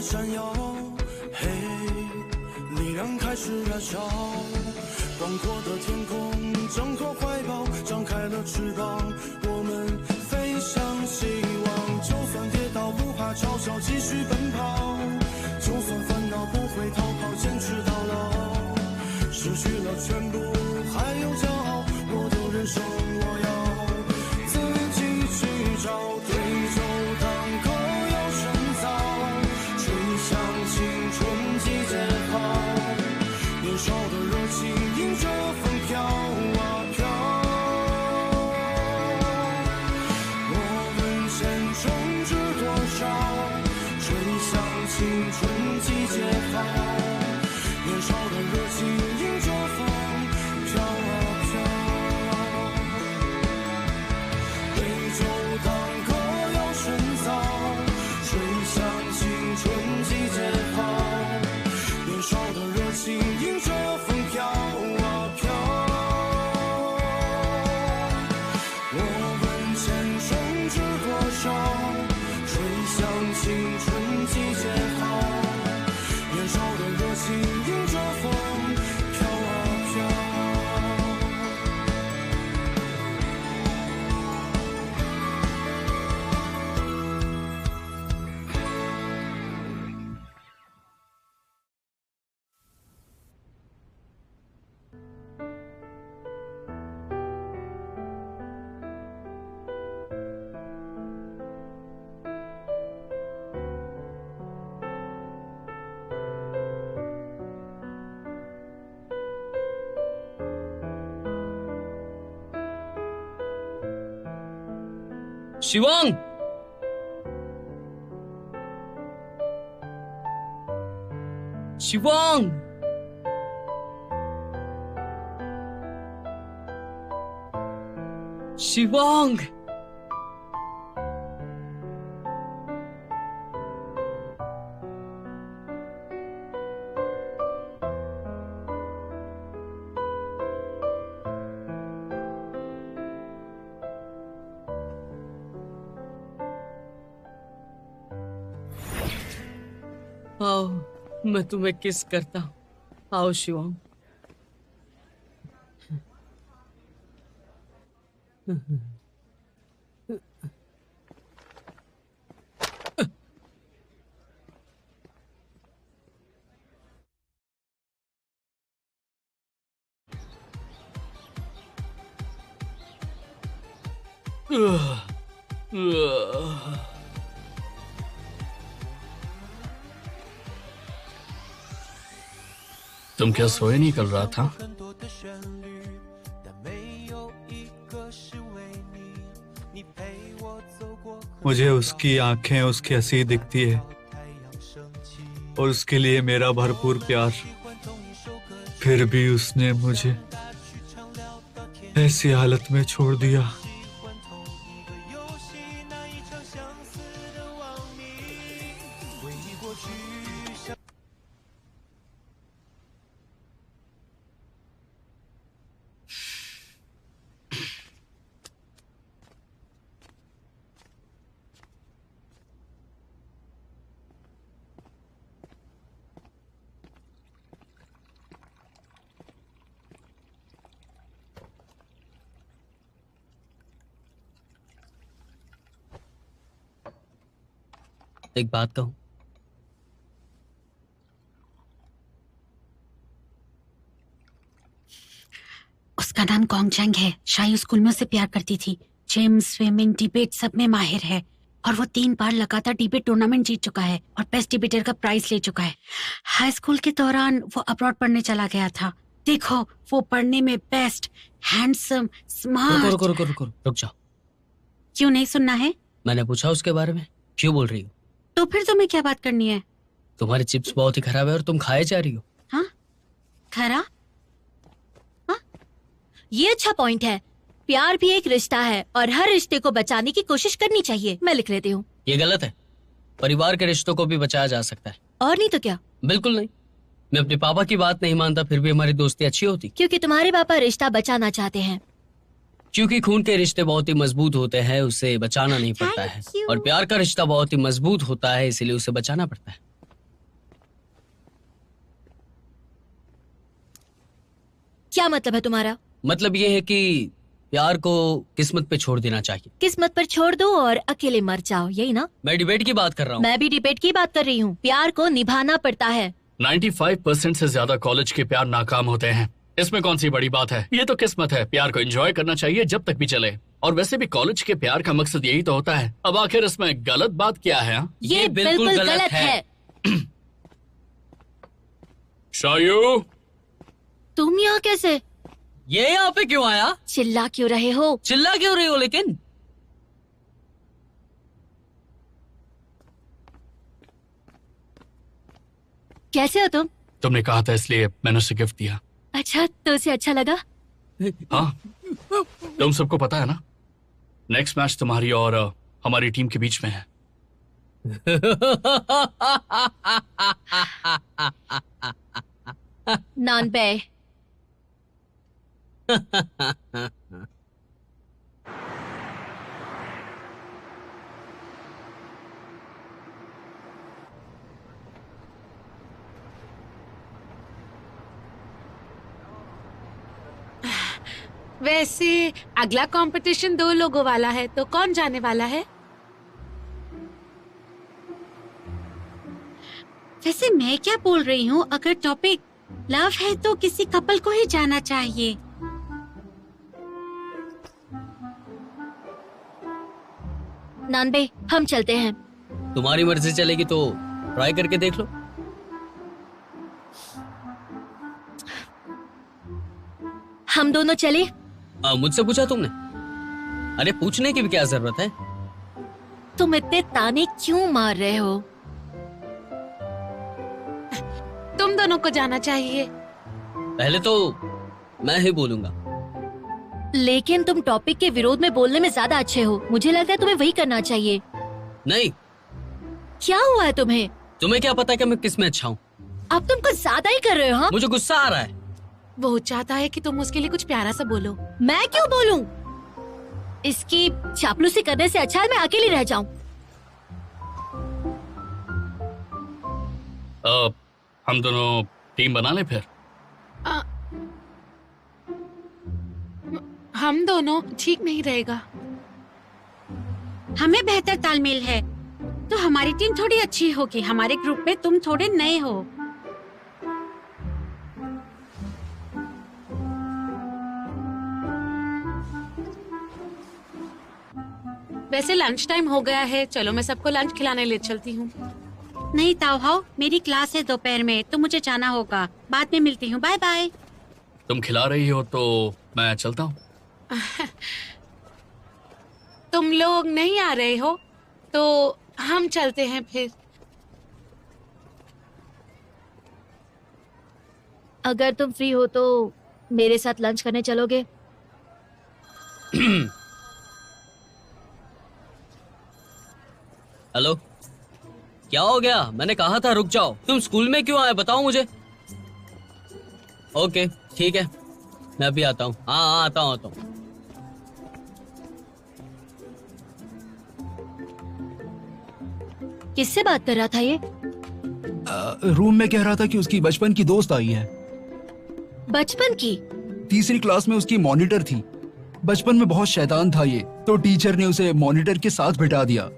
闪耀，嘿，力量开始燃烧，广阔的天空挣脱怀抱，张开了翅膀，我们飞向希望。就算跌倒不怕嘲笑，继续奔跑，就算烦恼不会逃跑，坚持到老。失去了全部还有骄傲，我的人生我要自己去找，对酒当歌要深造，吹响青春季节号，年少的热情迎着风飘啊飘，我们前程知多少，吹响青春季节号，年少的热情迎着风飘啊飘，对酒当歌要深造，吹响青春季节号，年少的热情迎着风飘啊飘，我问前程知多少，吹响青春季节号，年少的热情迎着风飘啊飘。希望，希望，希望。आओ, मैं तुम्हें किस करता हूँ। आओ शिवम। तुम क्या सोए नहीं कल रात? था मुझे उसकी आंखें उसकी हंसी दिखती है और उसके लिए मेरा भरपूर प्यार, फिर भी उसने मुझे ऐसी हालत में छोड़ दिया। एक बात कहूं, उसका नाम गोंगचैंग है। शायद स्कूल में उससे प्यार करती थी। जिम, स्विमिंग, डिबेट सब में माहिर है और वो 3 बार लगातार डिबेट टूर्नामेंट जीत चुका है और बेस्ट डिबेटर का प्राइज ले चुका है। हाई स्कूल के दौरान वो अब्रॉड पढ़ने चला गया था। देखो, वो पढ़ने में बेस्ट, हैंडसम, स्मार्ट। रुक जाओ। क्यों नहीं सुनना है? मैंने पूछा उसके बारे में, क्यों बोल रही हो? तो फिर तुम्हें क्या बात करनी है? तुम्हारी चिप्स बहुत ही खराब है और तुम खाए जा रही हो। हाँ, खरा? हाँ? ये अच्छा पॉइंट है। प्यार भी एक रिश्ता है और हर रिश्ते को बचाने की कोशिश करनी चाहिए। मैं लिख लेती हूँ। ये गलत है। परिवार के रिश्तों को भी बचाया जा सकता है। और नहीं तो क्या? बिल्कुल नहीं। मैं अपने पापा की बात नहीं मानता, फिर भी हमारी दोस्ती अच्छी होती। क्योंकि तुम्हारे पापा रिश्ता बचाना चाहते हैं। क्योंकि खून के रिश्ते बहुत ही मजबूत होते हैं, उसे बचाना नहीं पड़ता है। और प्यार का रिश्ता बहुत ही मजबूत होता है, इसीलिए उसे बचाना पड़ता है। क्या मतलब है तुम्हारा? मतलब ये है कि प्यार को किस्मत पे छोड़ देना चाहिए। किस्मत पर छोड़ दो और अकेले मर जाओ, यही ना? मैं डिबेट की बात कर रहा हूँ। मैं भी डिबेट की बात कर रही हूँ। प्यार को निभाना पड़ता है। 95% से ज्यादा कॉलेज के प्यार नाकाम होते हैं। इसमें कौन सी बड़ी बात है? ये तो किस्मत है। प्यार को एंजॉय करना चाहिए जब तक भी चले। और वैसे भी कॉलेज के प्यार का मकसद यही तो होता है। अब आखिर इसमें गलत बात क्या है? ये बिल्कुल गलत है। शायू, तुम यहाँ कैसे? ये यहाँ पे क्यों आया? चिल्ला क्यों रहे हो? चिल्ला क्यों रही हो लेकिन? कैसे हो तुम? तुमने कहा था इसलिए मैंने उसे गिफ्ट दिया। अच्छा, तो उसे अच्छा लगा? हाँ, तुम सबको पता है ना, नेक्स्ट मैच तुम्हारी और हमारी टीम के बीच में है। नानबे। वैसे अगला कंपटीशन 2 लोगों वाला है, तो कौन जाने वाला है? वैसे मैं क्या बोल रही हूँ, अगर टॉपिक लव है तो किसी कपल को ही जाना चाहिए। नानबे, हम चलते हैं। तुम्हारी मर्जी चलेगी तो ट्राई करके देख लो। हम दोनों चले? मुझसे पूछा तुमने? अरे पूछने की भी क्या जरूरत है? तुम इतने ताने क्यों मार रहे हो? तुम दोनों को जाना चाहिए। पहले तो मैं ही बोलूंगा। लेकिन तुम टॉपिक के विरोध में बोलने में ज्यादा अच्छे हो। मुझे लगता है तुम्हें वही करना चाहिए। नहीं। क्या हुआ है तुम्हें? तुम्हें क्या पता है कि मैं किस में अच्छा हूँ? अब तुम कुछ ज्यादा ही कर रहे हो। हाँ? मुझे गुस्सा आ रहा है। वो चाहता है कि तुम उसके लिए कुछ प्यारा सा बोलो। मैं क्यों बोलूं? इसकी चापलूसी करने से अच्छा है मैं अकेली रह जाऊं। हम दोनों टीम बना ले फिर। हम दोनों ठीक नहीं रहेगा। हमें बेहतर तालमेल है तो हमारी टीम थोड़ी अच्छी होगी। हमारे ग्रुप में तुम थोड़े नए हो। वैसे लंच टाइम हो गया है, चलो मैं सबको लंच खिलाने ले चलती हूँ। नहीं ताओहाओ, मेरी क्लास है दोपहर में तो मुझे जाना होगा। बाद में मिलती हूँ, बाय बाय। तुम खिला रही हो तो मैं चलता हूँ। तुम लोग नहीं आ रहे हो तो हम चलते हैं फिर। अगर तुम फ्री हो तो मेरे साथ लंच करने चलोगे? हेलो, क्या हो गया? मैंने कहा था रुक जाओ। तुम स्कूल में क्यों आए बताओ मुझे। ओके ठीक है, मैं अभी आता हूँ। हाँ आता हूँ। किससे बात कर रहा था ये? रूम में कह रहा था कि उसकी बचपन की दोस्त आई है। बचपन की? तीसरी क्लास में उसकी मॉनिटर थी। बचपन में बहुत शैतान था ये, तो टीचर ने उसे मॉनिटर के साथ बिठा दिया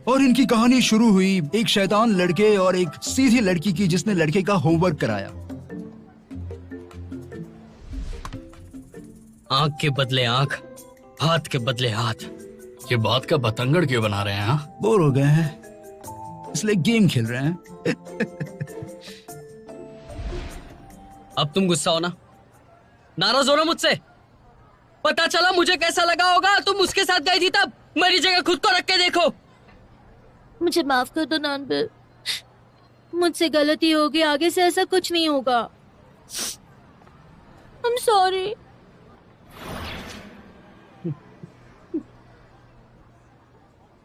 और इनकी कहानी शुरू हुई एक शैतान लड़के और एक सीधी लड़की की जिसने लड़के का होमवर्क कराया। आंख के बदले आंख, हाथ के बदले हाथ। ये बात का बतंगड़ क्यों बना रहे हैं? हाँ, बोर हो गए हैं इसलिए गेम खेल रहे हैं। अब तुम गुस्सा हो ना, नाराज हो ना मुझसे? पता चला मुझे कैसा लगा होगा। तुम उसके साथ गई थी तब। मेरी जगह खुद को रख के देखो। मुझे माफ कर दो नानबे, मुझसे गलती होगी, आगे से ऐसा कुछ नहीं होगा। I'm sorry।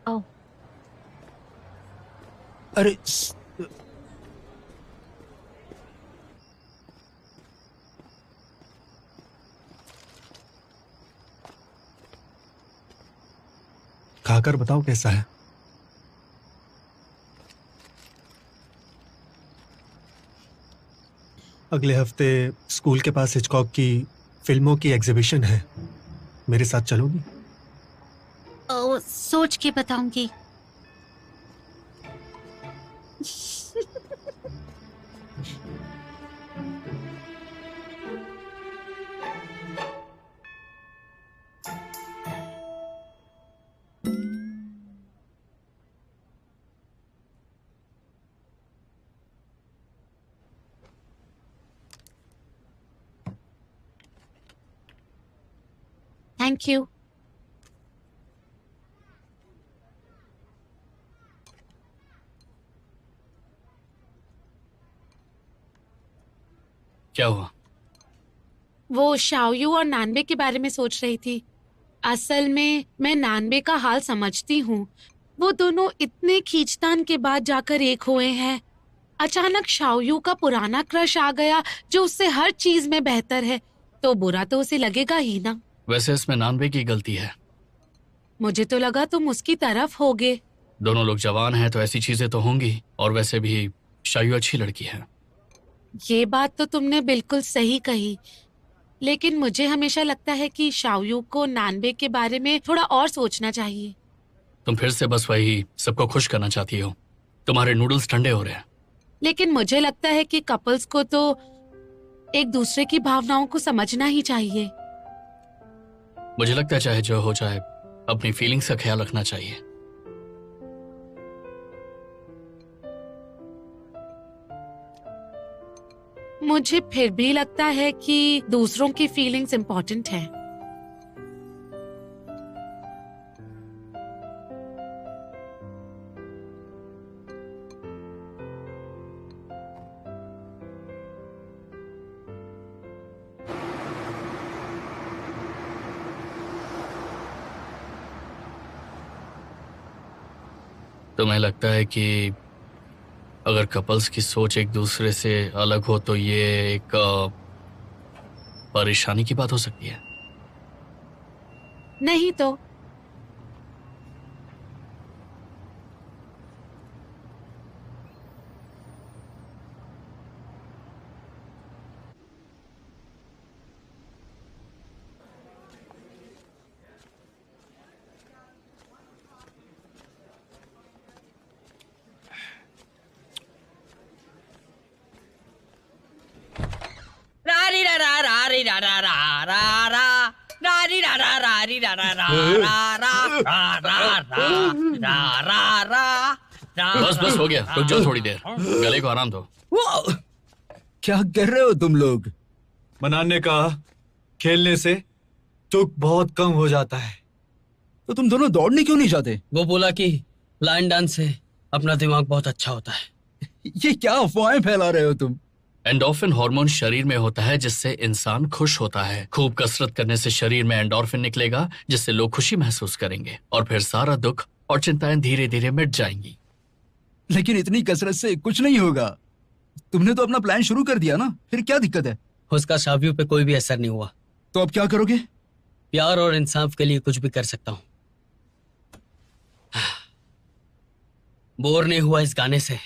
आओ। अरे खाकर बताओ कैसा है। अगले हफ्ते स्कूल के पास हिचकॉक की फिल्मों की एग्जीबिशन है, मेरे साथ चलोगी? सोच के बताऊंगी। Thank you. क्या हुआ? वो शाओयू और नानबे के बारे में सोच रही थी। असल में मैं नानबे का हाल समझती हूँ। वो दोनों इतने खींचतान के बाद जाकर एक हुए हैं। अचानक शाओयू का पुराना क्रश आ गया जो उससे हर चीज में बेहतर है, तो बुरा तो उसे लगेगा ही ना। वैसे इसमें नानबे की गलती है। मुझे तो लगा तुम उसकी तरफ होगे। दोनों लोग जवान हैं तो ऐसी चीजें तो होंगी, और वैसे भी शायू अच्छी लड़की है। ये बात तो तुमने बिल्कुल सही कही, लेकिन मुझे हमेशा लगता है कि शाओयू को नानबे के बारे में थोड़ा और सोचना चाहिए। तुम फिर से बस वही सबको खुश करना चाहती हो। तुम्हारे नूडल्स ठंडे हो रहे हैं। लेकिन मुझे लगता है कि कपल्स को तो एक दूसरे की भावनाओं को समझना ही चाहिए। मुझे लगता है चाहे जो हो जाए अपनी फीलिंग्स का ख्याल रखना चाहिए। मुझे फिर भी लगता है कि दूसरों की फीलिंग्स इम्पोर्टेंट है। तुम्हें लगता है कि अगर कपल्स की सोच एक दूसरे से अलग हो तो ये एक परेशानी की बात हो सकती है? नहीं तो। रारी रा रा रारी रा रा रा रा रा रारी रा रा रारी रा रा रा रा रा रा रा रा रा। बस बस हो गया, रुक जाओ थोड़ी देर, गले को आराम दो। क्या कर रहे हो तुम लोग? मनान ने कहा खेलने से दुख बहुत कम हो जाता है। तो तुम दोनों दौड़ने क्यों नहीं जाते? वो बोला कि लाइन डांस से अपना दिमाग बहुत अच्छा होता है। ये क्या अफवाहें फैला रहे हो तुम? एंडोर्फिन हार्मोन शरीर में होता है जिससे इंसान खुश होता है। खूब कसरत करने से शरीर में एंडोर्फिन निकलेगा जिससे लोग खुशी महसूस करेंगे, और फिर सारा दुख और चिंताएं धीरे धीरे मिट जाएंगी। लेकिन इतनी कसरत से कुछ नहीं होगा। तुमने तो अपना प्लान शुरू कर दिया ना, फिर क्या दिक्कत है? उसका शाबियों पे कोई भी असर नहीं हुआ। तो अब क्या करोगे? प्यार और इंसाफ के लिए कुछ भी कर सकता हूँ। बोर नहीं हुआ इस गाने से।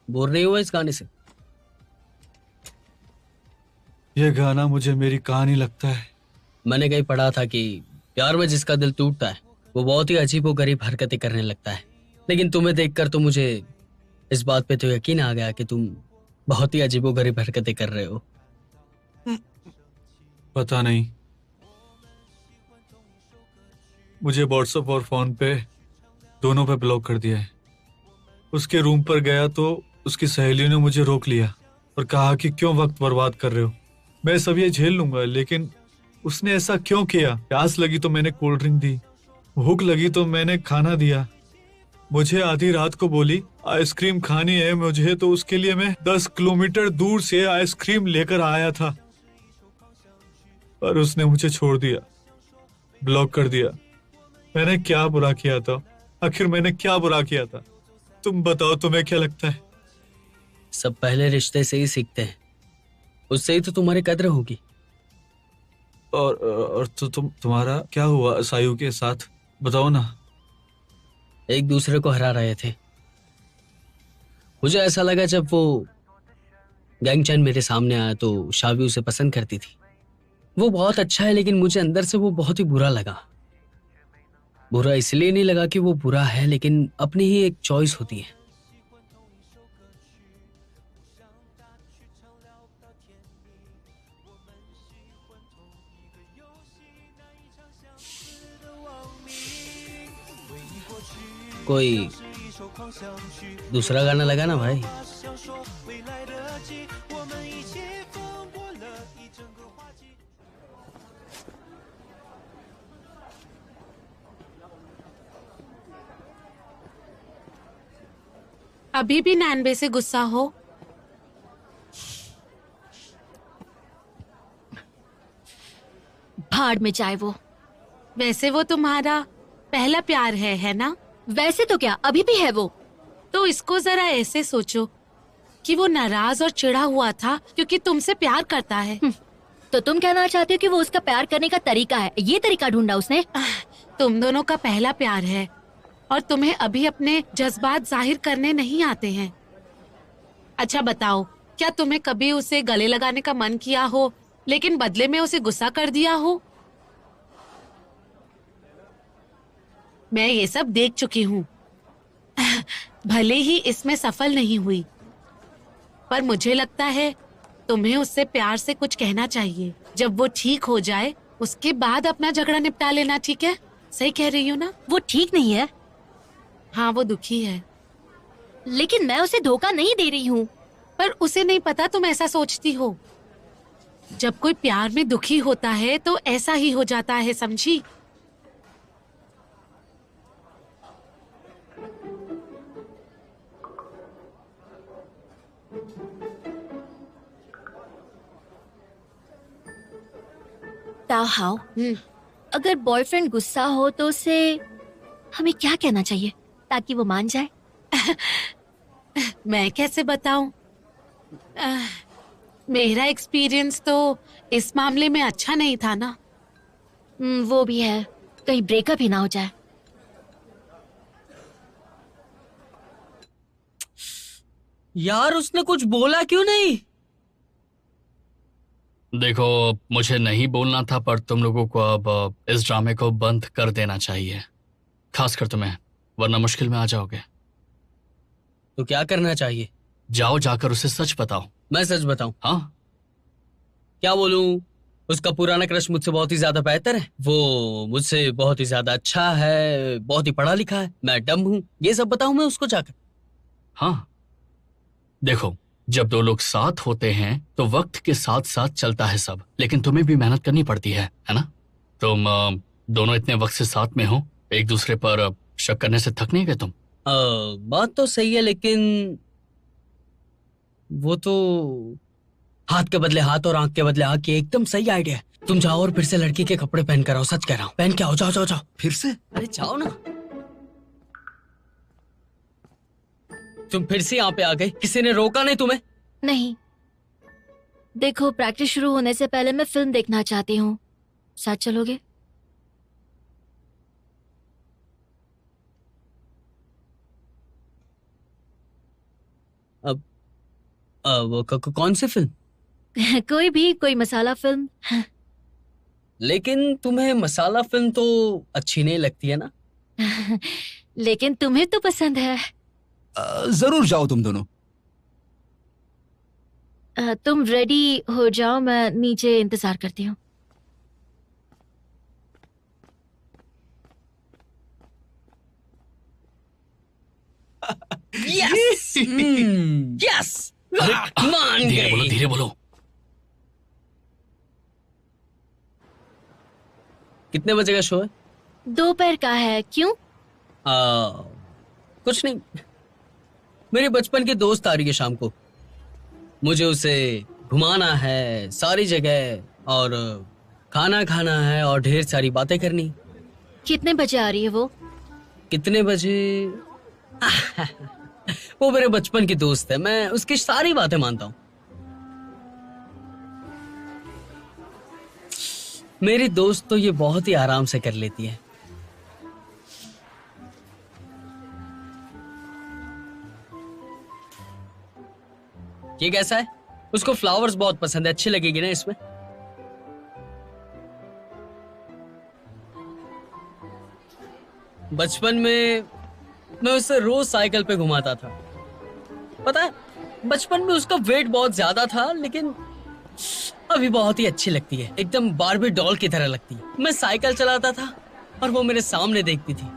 बोर नहीं हुआ इस गाने से? ये गाना मुझे मेरी कहानी लगता है। मैंने कहीं पढ़ा था कि प्यार में जिसका दिल टूटता है वो बहुत ही अजीबोगरीब हरकतें करने लगता है, लेकिन तुम्हें देखकर तो मुझे इस बात पे तो यकीन आ गया कि तुम बहुत ही अजीबोगरीब हरकतें कर रहे हो। पता नहीं, मुझे व्हाट्सएप और फोन पे दोनों पे ब्लॉक कर दिया है। उसके रूम पर गया तो उसकी सहेलियों ने मुझे रोक लिया और कहा कि क्यों वक्त बर्बाद कर रहे हो, मैं सब ये झेल लूंगा। लेकिन उसने ऐसा क्यों किया? प्यास लगी तो मैंने कोल्ड ड्रिंक दी, भूख लगी तो मैंने खाना दिया। मुझे आधी रात को बोली आइसक्रीम खानी है मुझे, तो उसके लिए मैं 10 किलोमीटर दूर से आइसक्रीम लेकर आया था, पर उसने मुझे छोड़ दिया, ब्लॉक कर दिया। मैंने क्या बुरा किया था? आखिर मैंने क्या बुरा किया था? तुम बताओ, तुम्हें क्या लगता है? सब पहले रिश्ते से ही सीखते हैं, उससे ही तो तुम्हारी कद्र होगी। और तो तुम्हारा क्या हुआ सायु के साथ, बताओ ना। एक दूसरे को हरा रहे थे। मुझे ऐसा लगा जब वो गैंगचैन मेरे सामने आया तो शावी उसे पसंद करती थी। वो बहुत अच्छा है, लेकिन मुझे अंदर से वो बहुत ही बुरा लगा। बुरा इसलिए नहीं लगा कि वो बुरा है, लेकिन अपनी ही एक चॉइस होती है। कोई दूसरा गाना लगा ना भाई। अभी भी नानबे से गुस्सा हो? भाड़ में जाए वो। वैसे वो तुम्हारा पहला प्यार है ना? वैसे तो क्या, अभी भी है वो। तो इसको जरा ऐसे सोचो कि वो नाराज और चिढ़ा हुआ था क्योंकि तुमसे प्यार करता है। तो तुम कहना चाहते हो कि वो उसका प्यार करने का तरीका है, ये तरीका ढूंढा उसने? तुम दोनों का पहला प्यार है और तुम्हें अभी अपने जज्बात जाहिर करने नहीं आते हैं। अच्छा बताओ, क्या तुम्हें कभी उसे गले लगाने का मन किया हो लेकिन बदले में उसे गुस्सा कर दिया हो? मैं ये सब देख चुकी हूँ। भले ही इसमें सफल नहीं हुई, पर मुझे लगता है तुम्हें उससे प्यार से कुछ कहना चाहिए। जब वो ठीक हो जाए उसके बाद अपना झगड़ा निपटा लेना, ठीक है? सही कह रही हूँ ना? वो ठीक नहीं है। हाँ, वो दुखी है। लेकिन मैं उसे धोखा नहीं दे रही हूँ। पर उसे नहीं पता तुम ऐसा सोचती हो। जब कोई प्यार में दुखी होता है तो ऐसा ही हो जाता है, समझी? ताहाओ, अगर बॉयफ्रेंड गुस्सा हो तो उसे हमें क्या कहना चाहिए ताकि वो मान जाए? मैं कैसे बताऊं? मेरा एक्सपीरियंस तो इस मामले में अच्छा नहीं था ना। वो भी है, कहीं ब्रेकअप ही ना हो जाए। यार उसने कुछ बोला क्यों नहीं? देखो, मुझे नहीं बोलना था, पर तुम लोगों को अब इस ड्रामे को बंद कर देना चाहिए, खासकर तुम्हें, वरना मुश्किल में आ जाओगे। तो क्या करना चाहिए? जाओ, जाकर उसे सच बताओ। मैं सच बताऊं? हाँ। क्या बोलूं? उसका पुराना क्रश मुझसे बहुत ही ज्यादा बेहतर है, वो मुझसे बहुत ही ज्यादा अच्छा है, बहुत ही पढ़ा लिखा है, मैं डम हूं, ये सब बताऊं मैं उसको जाकर? हाँ, देखो, जब दो लोग साथ होते हैं तो वक्त के साथ साथ चलता है सब, लेकिन तुम्हें भी मेहनत करनी पड़ती है ना? तुम दोनों इतने वक्त से साथ में हो, एक दूसरे पर शक करने से थक नहीं गए तुम? बात तो सही है, लेकिन वो तो हाथ के बदले हाथ और आंख के बदले आंख, ये एकदम सही आइडिया है। तुम जाओ और फिर से लड़की के कपड़े पहन कर आओ, सच कह रहा हूँ, पहन के आओ, जाओ जाओ जाओ। फिर से? अरे जाओ ना। तुम फिर से यहाँ पे आ गई, किसी ने रोका नहीं तुम्हें? नहीं, देखो, प्रैक्टिस शुरू होने से पहले मैं फिल्म देखना चाहती हूँ, साथ चलोगे? अब कौन सी फिल्म? कोई भी, कोई मसाला फिल्म। लेकिन तुम्हें मसाला फिल्म तो अच्छी नहीं लगती है ना? लेकिन तुम्हें तो पसंद है। जरूर जाओ तुम दोनों। तुम रेडी हो जाओ, मैं नीचे इंतजार करती हूँ। यस यस, मान धीरे बोलो, गई। धीरे बोलो। कितने बजे का शो है? दोपहर का है, क्यों? कुछ नहीं, मेरी बचपन की दोस्त आ रही है शाम को। मुझे उसे घुमाना है सारी जगह, और खाना खाना है, और ढेर सारी बातें करनी। कितने बजे आ रही है वो? कितने बजे? वो मेरे बचपन की दोस्त है, मैं उसकी सारी बातें मानता हूँ। मेरी दोस्त तो ये बहुत ही आराम से कर लेती है। ये कैसा है? उसको फ्लावर्स बहुत पसंद है, अच्छी लगेगी ना इसमें? बचपन में मैं उसे रोज साइकिल पे घुमाता था। पता है, बचपन में उसका वेट बहुत ज्यादा था, लेकिन अभी बहुत ही अच्छी लगती है, एकदम बार्बी डॉल की तरह लगती है। मैं साइकिल चलाता था और वो मेरे सामने देखती थी।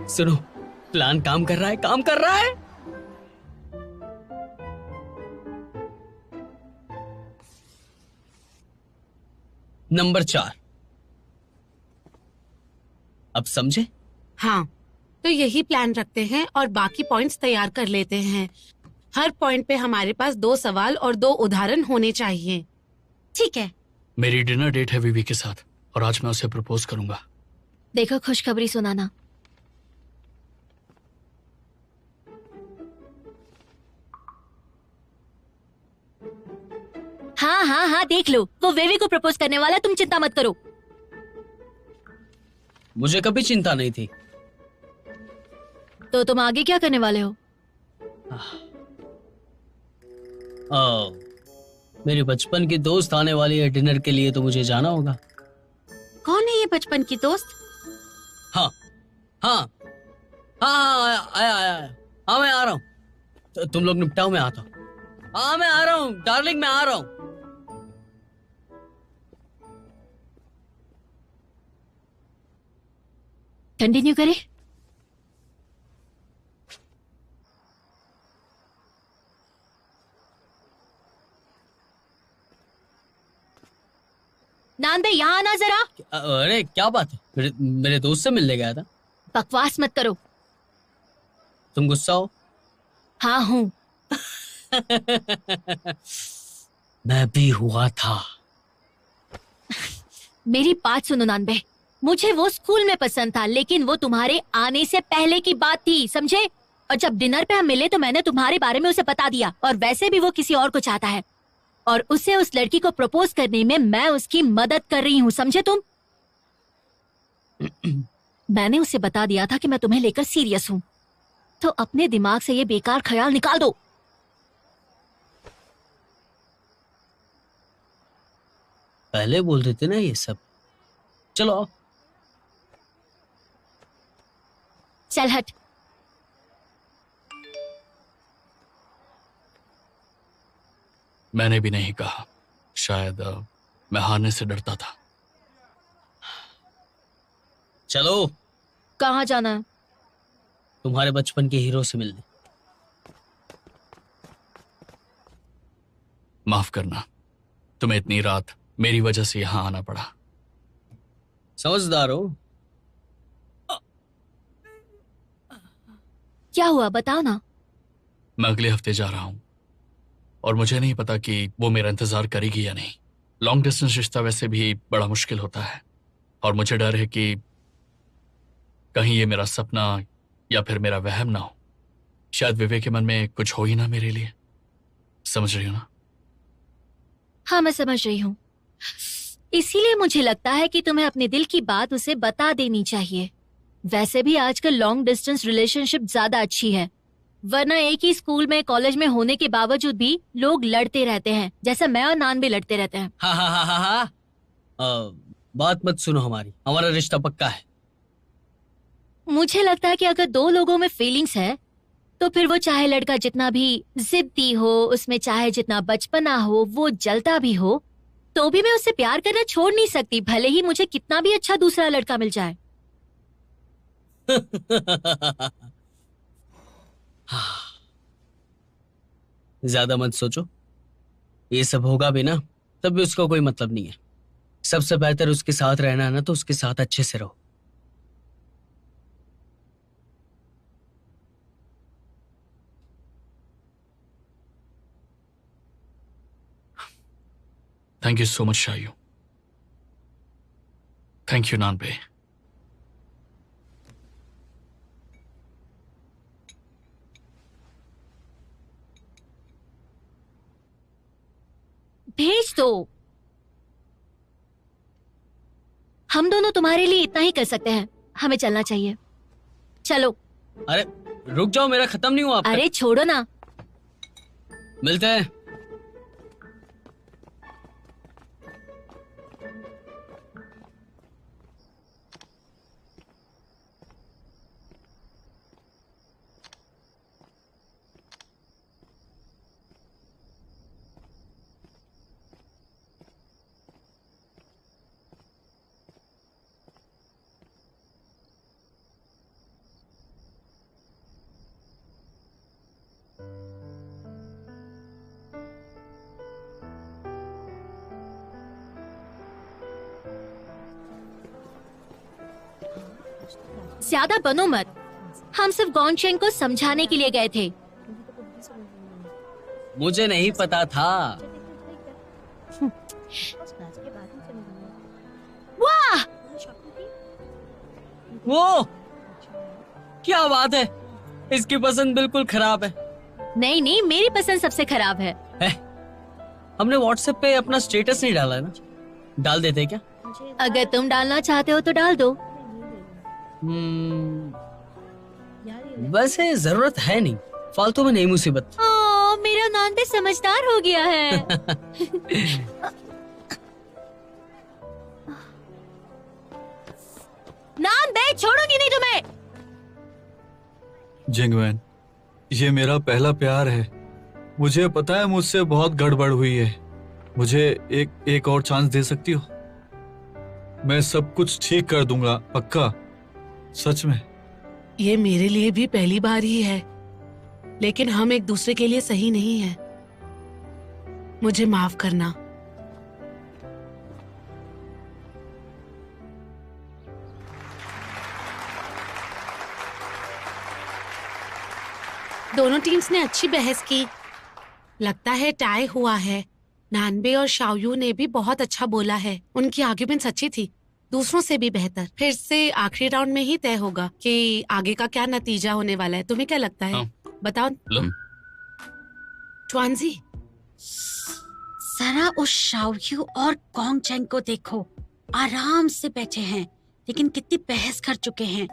सुनो, प्लान काम कर रहा है, काम कर रहा है। नंबर 4। अब समझे? हाँ, तो यही प्लान रखते हैं और बाकी पॉइंट्स तैयार कर लेते हैं। हर पॉइंट पे हमारे पास 2 सवाल और 2 उदाहरण होने चाहिए। ठीक है। मेरी डिनर डेट है विवी के साथ, और आज मैं उसे प्रपोज करूंगा। देखो, खुशखबरी सुनाना। हाँ हाँ हाँ, देख लो, वो वेवी को प्रपोज करने वाला, तुम चिंता मत करो। मुझे कभी चिंता नहीं थी। तो तुम आगे क्या करने वाले हो? मेरी बचपन की दोस्त आने वाली है डिनर के लिए, तो मुझे जाना होगा। कौन है ये बचपन की दोस्त? हाँ हाँ हाँ, आया आया आया। हाँ, मैं आ रहा हूँ। तुम लोग निपटाओ, मैं आता हूँ। हाँ, मैं आ रहा हूँ डार्लिंग, मैं आ रहा हूँ। कंटिन्यू करें? नांदे, यहाँ आना जरा। अरे क्या बात है, मेरे दोस्त से मिलने गया था। बकवास मत करो। तुम गुस्सा हो? हाँ हूँ। मैं भी हुआ था। मेरी बात सुनो नानबे, मुझे वो स्कूल में पसंद था, लेकिन वो तुम्हारे आने से पहले की बात थी, समझे? और जब डिनर पे हम मिले तो मैंने तुम्हारे बारे में उसे बता दिया, और वैसे भी वो किसी और को चाहता है, और उसे उस लड़की को प्रपोज करने में मैं उसकी मदद कर रही हूँ, समझे तुम? मैंने उसे बता दिया था कि मैं तुम्हें लेकर सीरियस हूँ, तो अपने दिमाग से ये बेकार ख्याल निकाल दो। पहले बोल देते ना ये सब। चलो आओ। चल हट। मैंने भी नहीं कहा, शायद मैं हारने से डरता था। चलो। कहाँ जाना है? तुम्हारे बचपन के हीरो से मिलने। माफ करना, तुम्हें इतनी रात मेरी वजह से यहाँ आना पड़ा। समझदार हो। क्या हुआ, बताओ ना। मैं अगले हफ्ते जा रहा हूँ, और मुझे नहीं पता कि वो मेरा इंतजार करेगी या नहीं। लॉन्ग डिस्टेंस रिश्ता वैसे भी बड़ा मुश्किल होता है, और मुझे डर है कि कहीं ये मेरा सपना या फिर मेरा वहम ना हो। शायद विवेक के मन में कुछ हो ही ना मेरे लिए। समझ रही हो ना? हाँ, मैं समझ रही हूँ। इसीलिए मुझे लगता है कि तुम्हें अपने दिल की बात उसे बता देनी चाहिए। वैसे भी आजकल लॉन्ग डिस्टेंस रिलेशनशिप ज्यादा अच्छी है, वरना एक ही स्कूल में कॉलेज में होने के बावजूद भी लोग लड़ते रहते हैं, जैसा मैं और नान भी लड़ते रहते हैं। हाँ हाँ हाँ हाँ हाँ, बात मत सुनो हमारी, हमारा रिश्ता पक्का है। मुझे लगता है कि अगर दो लोगों में फीलिंग्स है तो फिर वो चाहे लड़का जितना भी जिद्दी हो, उसमें चाहे जितना बचपना हो, वो जलता भी हो, तो भी मैं उससे प्यार करना छोड़ नहीं सकती, भले ही मुझे कितना भी अच्छा दूसरा लड़का मिल जाए। ज्यादा मत सोचो, ये सब होगा भी ना तब भी उसका कोई मतलब नहीं है। सबसे बेहतर उसके साथ रहना है ना, तो उसके साथ अच्छे से रहो। थैंक यू सो मच शायू। थैंक यू नानबे। भेज दो। हम दोनों तुम्हारे लिए इतना ही कर सकते हैं, हमें चलना चाहिए। चलो। अरे रुक जाओ, मेरा खत्म नहीं हुआ अब तक। अरे छोड़ो ना। मिलते हैं। ज्यादा बनो मत, हम सिर्फ गॉन्गचेंग को समझाने के लिए गए थे। मुझे नहीं पता था। वाह, वो क्या बात है, इसकी पसंद बिल्कुल खराब है। नहीं नहीं, मेरी पसंद सबसे खराब है। हमने व्हाट्सएप पे अपना स्टेटस नहीं डाला है ना, डाल देते क्या? अगर तुम डालना चाहते हो तो डाल दो। वैसे जरूरत है नहीं, फालतू में नहीं मुसीबत। मेरा नान भी समझदार हो गया है। नान बे, छोड़ूंगी नहीं तुम्हें। जिंगवैन, ये मेरा पहला प्यार है। मुझे पता है मुझसे बहुत गड़बड़ हुई है। मुझे एक और चांस दे सकती हो? मैं सब कुछ ठीक कर दूंगा, पक्का, सच में। ये मेरे लिए भी पहली बार ही है, लेकिन हम एक दूसरे के लिए सही नहीं है। मुझे माफ करना। दोनों टीम्स ने अच्छी बहस की। लगता है टाई हुआ है। नानबे और शाओयू ने भी बहुत अच्छा बोला है। उनकी आर्ग्यूमेंट अच्छी थी, दूसरों से भी बेहतर। फिर से आखिरी राउंड में ही तय होगा कि आगे का क्या नतीजा होने वाला है। तुम्हें क्या लगता है? बताओ ट्वांजी। जरा उस शाओयू और गॉन्गचेंग को देखो, आराम से बैठे हैं, लेकिन कितनी बहस कर चुके हैं।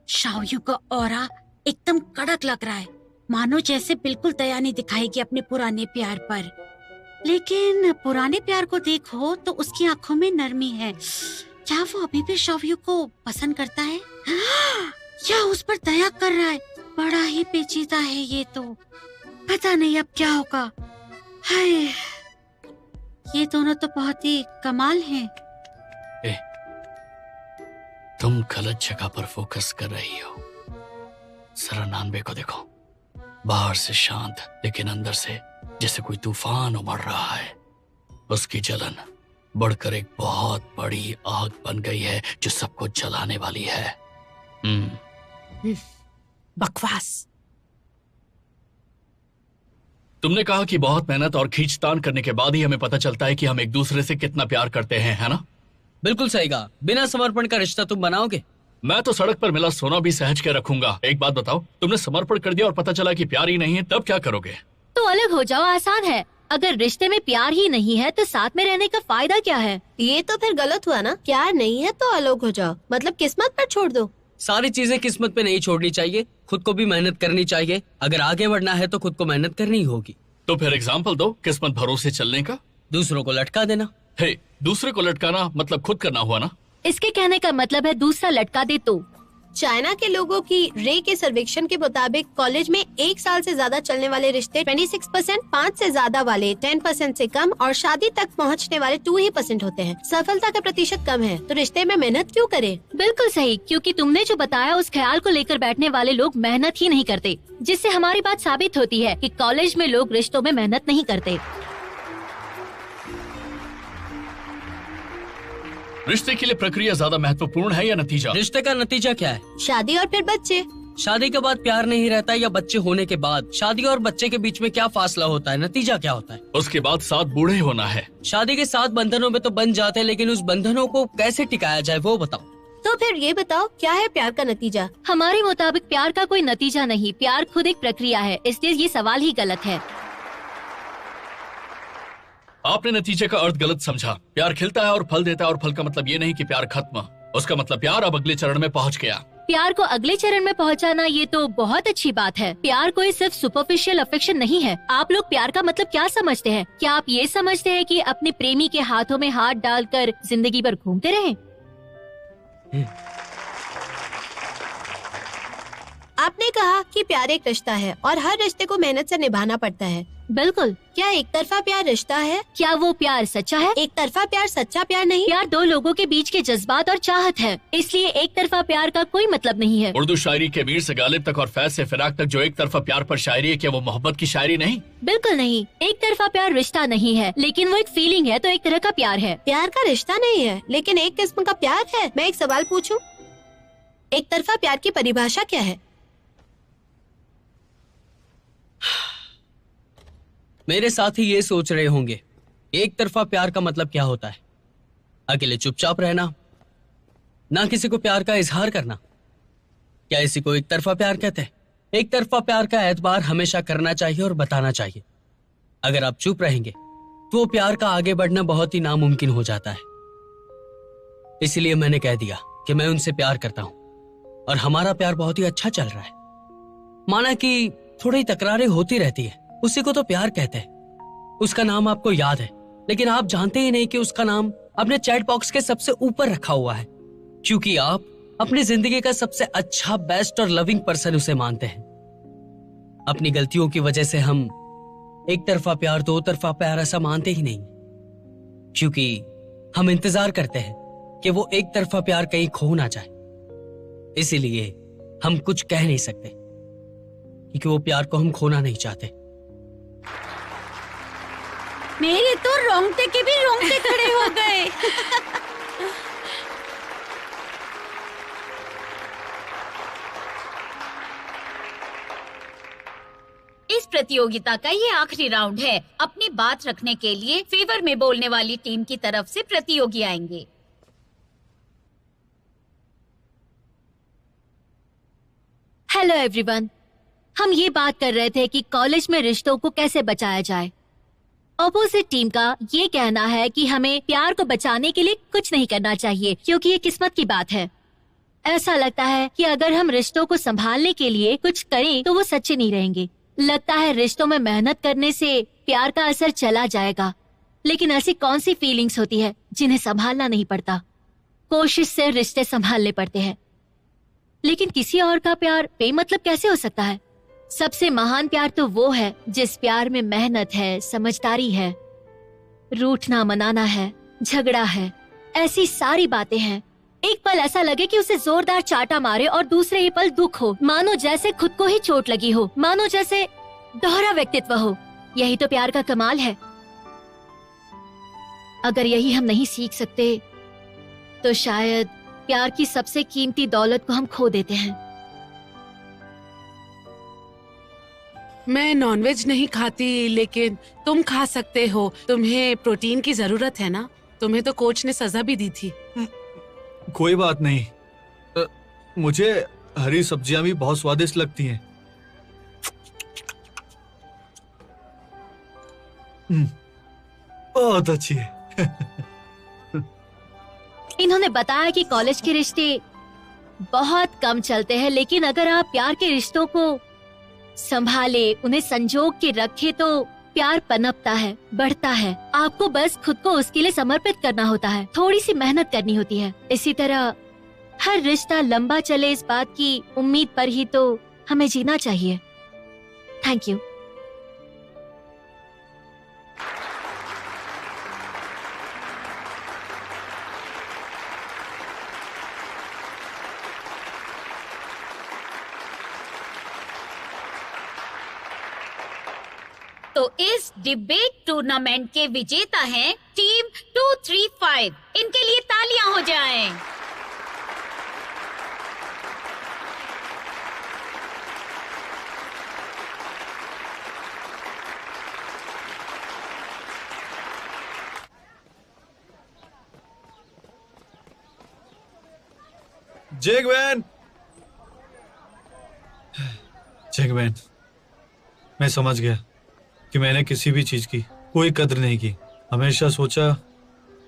शाओयू का ऑरा एकदम कड़क लग रहा है, मानो जैसे बिल्कुल दया नहीं दिखाएगी अपने पुराने प्यार पर। लेकिन पुराने प्यार को देखो तो उसकी आंखों में नरमी है। क्या वो अभी भी शाओयू को पसंद करता है या उस पर दया कर रहा है? बड़ा ही पेचीदा है ये तो। पता नहीं अब क्या होगा। हाय, ये दोनों तो बहुत ही कमाल हैं। तुम गलत जगह पर फोकस कर रही हो। जरा नानबे को देखो, बाहर से शांत लेकिन अंदर से जैसे कोई तूफान उमड़ रहा है। उसकी जलन बढ़कर एक बहुत बड़ी आग बन गई है जो सबको जलाने वाली है। बकवास। तुमने कहा कि बहुत मेहनत और खींचतान करने के बाद ही हमें पता चलता है कि हम एक दूसरे से कितना प्यार करते हैं, है ना? बिल्कुल सही कहा। बिना समर्पण का रिश्ता तुम बनाओगे? मैं तो सड़क पर मिला सोना भी सहज के रखूंगा। एक बात बताओ, तुमने समर्पण कर दिया और पता चला कि प्यार ही नहीं है, तब क्या करोगे? तो अलग हो जाओ, आसान है। अगर रिश्ते में प्यार ही नहीं है तो साथ में रहने का फायदा क्या है? ये तो फिर गलत हुआ ना। प्यार नहीं है तो अलग हो जाओ, मतलब किस्मत पर छोड़ दो। सारी चीजें किस्मत पे नहीं छोड़नी चाहिए, खुद को भी मेहनत करनी चाहिए। अगर आगे बढ़ना है तो खुद को मेहनत करनी ही होगी। तो फिर एग्जाम्पल दो किस्मत भरोसे चलने का। दूसरों को लटका देना। हे, दूसरे को लटकाना मतलब खुद करना हुआ ना। इसके कहने का मतलब है दूसरा लटका दे तो। चाइना के लोगों की रे के सर्वेक्षण के मुताबिक कॉलेज में 1 साल से ज्यादा चलने वाले रिश्ते 26%, 5 से ज्यादा वाले 10% से कम और शादी तक पहुंचने वाले 2% होते हैं। सफलता का प्रतिशत कम है, तो रिश्ते में मेहनत क्यों करें? बिल्कुल सही, क्योंकि तुमने जो बताया उस ख्याल को लेकर बैठने वाले लोग मेहनत ही नहीं करते, जिससे हमारी बात साबित होती है कि कॉलेज में लोग रिश्तों में मेहनत नहीं करते। रिश्ते के लिए प्रक्रिया ज्यादा महत्वपूर्ण है या नतीजा? रिश्ते का नतीजा क्या है? शादी और फिर बच्चे। शादी के बाद प्यार नहीं रहता या बच्चे होने के बाद? शादी और बच्चे के बीच में क्या फासला होता है? नतीजा क्या होता है? उसके बाद 7 बूढ़े होना है। शादी के 7 बंधनों में तो बन जाते हैं, लेकिन उस बंधनों को कैसे टिकाया जाए वो बताओ। तो फिर ये बताओ क्या है प्यार का नतीजा? हमारे मुताबिक प्यार का कोई नतीजा नहीं, प्यार खुद एक प्रक्रिया है, इसलिए ये सवाल ही गलत है। आपने नतीजे का अर्थ गलत समझा। प्यार खिलता है और फल देता है, और फल का मतलब ये नहीं कि प्यार खत्म। उसका मतलब प्यार अब अगले चरण में पहुंच गया। प्यार को अगले चरण में पहुंचाना ये तो बहुत अच्छी बात है। प्यार कोई सिर्फ सुपरफिशियल अफेक्शन नहीं है। आप लोग प्यार का मतलब क्या समझते हैं? क्या आप ये समझते हैं कि अपने प्रेमी के हाथों में हाथ डालकर जिंदगी भर घूमते रहें? आपने कहा कि प्यार एक रिश्ता है और हर रिश्ते को मेहनत से निभाना पड़ता है। बिल्कुल। क्या एक तरफा प्यार रिश्ता है? क्या वो प्यार सच्चा है? एक तरफा प्यार सच्चा प्यार नहीं। प्यार 2 लोगों के बीच के जज्बात और चाहत है, इसलिए एक तरफा प्यार का कोई मतलब नहीं है। उर्दू शायरी के मीर से गालिब तक और फैज से फिराक तक जो एक तरफा प्यार पर शायरी है, क्या वो मोहब्बत की शायरी नहीं? बिल्कुल नहीं। एक तरफा प्यार रिश्ता नहीं है, लेकिन वो एक फीलिंग है, तो एक तरह का प्यार है। प्यार का रिश्ता नहीं है, लेकिन एक किस्म का प्यार है। मैं एक सवाल पूछूं? एक तरफा प्यार की परिभाषा क्या है? मेरे साथी ये सोच रहे होंगे एक तरफा प्यार का मतलब क्या होता है? अकेले चुपचाप रहना, ना किसी को प्यार का इजहार करना। क्या इसी को एक तरफा प्यार कहते हैं? एक तरफा प्यार का एतबार हमेशा करना चाहिए और बताना चाहिए। अगर आप चुप रहेंगे तो वो प्यार का आगे बढ़ना बहुत ही नामुमकिन हो जाता है। इसलिए मैंने कह दिया कि मैं उनसे प्यार करता हूं और हमारा प्यार बहुत ही अच्छा चल रहा है। माना कि थोड़ी तकरारें होती रहती है, उसी को तो प्यार कहते हैं। उसका नाम आपको याद है, लेकिन आप जानते ही नहीं कि उसका नाम अपने चैट बॉक्स के सबसे ऊपर रखा हुआ है, क्योंकि आप अपनी जिंदगी का सबसे अच्छा, बेस्ट और लविंग पर्सन उसे मानते हैं। अपनी गलतियों की वजह से हम एक तरफा प्यार, 2 तरफा प्यार ऐसा मानते ही नहीं, क्योंकि हम इंतजार करते हैं कि वो एक तरफा प्यार कहीं खो ना जाए। इसीलिए हम कुछ कह नहीं सकते, क्योंकि वो प्यार को हम खोना नहीं चाहते। मेरे तो रोंगटे के भी रोंगटे खड़े हो गए। इस प्रतियोगिता का ये आखिरी राउंड है। अपनी बात रखने के लिए फेवर में बोलने वाली टीम की तरफ से प्रतियोगी आएंगे। हेलो एवरीवन, हम ये बात कर रहे थे कि कॉलेज में रिश्तों को कैसे बचाया जाए। ऑपोजिट टीम का ये कहना है कि हमें प्यार को बचाने के लिए कुछ नहीं करना चाहिए, क्योंकि ये किस्मत की बात है। ऐसा लगता है कि अगर हम रिश्तों को संभालने के लिए कुछ करें तो वो सच्चे नहीं रहेंगे। लगता है रिश्तों में मेहनत करने से प्यार का असर चला जाएगा, लेकिन ऐसी कौन सी फीलिंग्स होती है जिन्हें संभालना नहीं पड़ता? कोशिश से रिश्ते संभालने पड़ते हैं, लेकिन किसी और का प्यार बेमतलब कैसे हो सकता है? सबसे महान प्यार तो वो है जिस प्यार में मेहनत है, समझदारी है, रूठना मनाना है, झगड़ा है, ऐसी सारी बातें हैं। एक पल ऐसा लगे कि उसे जोरदार चाटा मारे और दूसरे ही पल दुख हो, मानो जैसे खुद को ही चोट लगी हो, मानो जैसे दोहरा व्यक्तित्व हो। यही तो प्यार का कमाल है। अगर यही हम नहीं सीख सकते तो शायद प्यार की सबसे कीमती दौलत को हम खो देते हैं। मैं नॉनवेज नहीं खाती, लेकिन तुम खा सकते हो। तुम्हें प्रोटीन की जरूरत है ना? तुम्हें तो कोच ने सजा भी दी थी। कोई बात नहीं। मुझे हरी सब्जियां भी बहुत स्वादिष्ट लगती हैं। बहुत अच्छी है। इन्होंने बताया कि कॉलेज के रिश्ते बहुत कम चलते हैं, लेकिन अगर आप प्यार के रिश्तों को संभाले, उन्हें संजोग के रखे तो प्यार पनपता है, बढ़ता है। आपको बस खुद को उसके लिए समर्पित करना होता है, थोड़ी सी मेहनत करनी होती है। इसी तरह हर रिश्ता लंबा चले, इस बात की उम्मीद पर ही तो हमें जीना चाहिए। Thank you. तो इस डिबेट टूर्नामेंट के विजेता हैं टीम 235। इनके लिए तालियां हो जाएं। जैकमैन, जैकमैन, मैं समझ गया कि मैंने किसी भी चीज की कोई कद्र नहीं की। हमेशा सोचा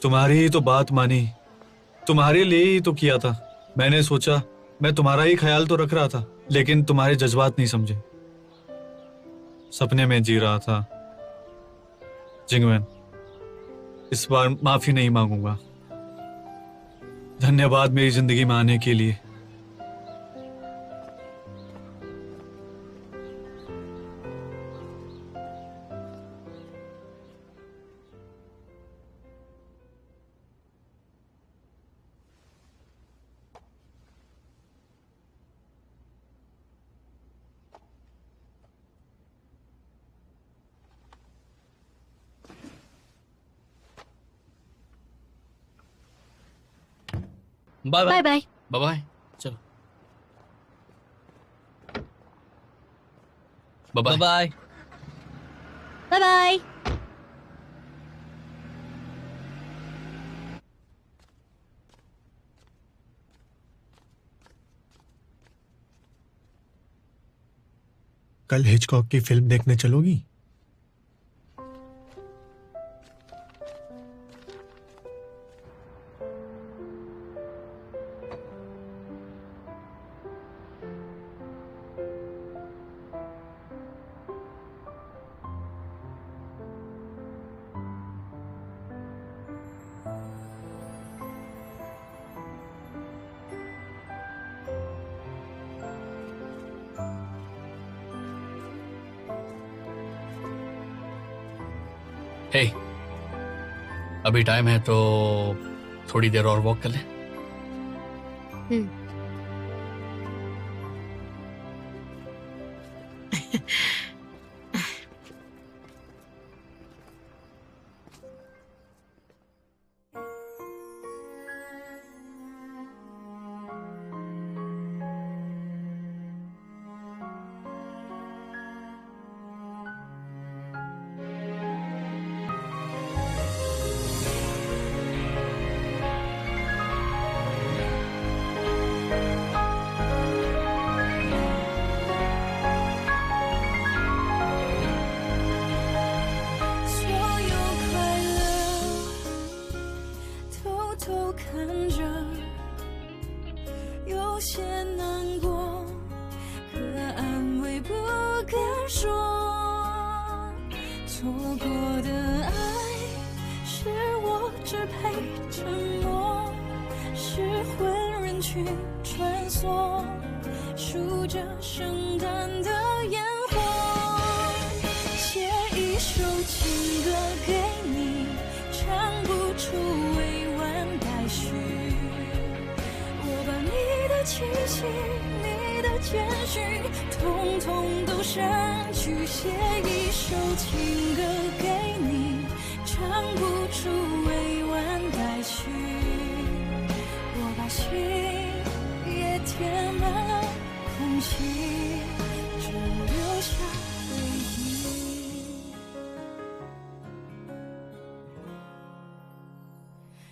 तुम्हारी ही तो बात मानी, तुम्हारे लिए ही तो किया था। मैंने सोचा मैं तुम्हारा ही ख्याल तो रख रहा था, लेकिन तुम्हारे जज्बात नहीं समझे। सपने में जी रहा था। जिंगमैन, इस बार माफी नहीं मांगूंगा। धन्यवाद मेरी जिंदगी में आने के लिए। Bye bye bye. Bye bye. चलो बाय बाय। Bye bye. कल हिचकॉक की फिल्म देखने चलोगी? हे, अभी टाइम है तो थोड़ी देर और वॉक कर लें।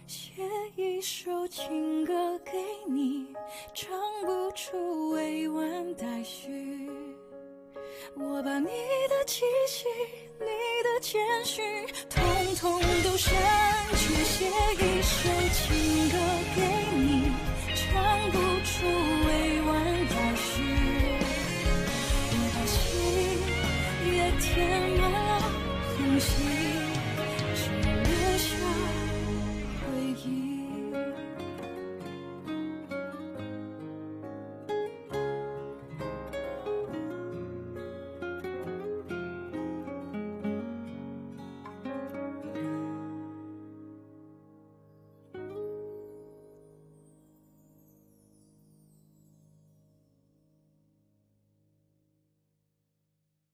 写一首情歌给你，唱不的气息，你的谦虚，统统都删去，写一首情歌给你，唱不出委婉表示。我的心也填满了空隙。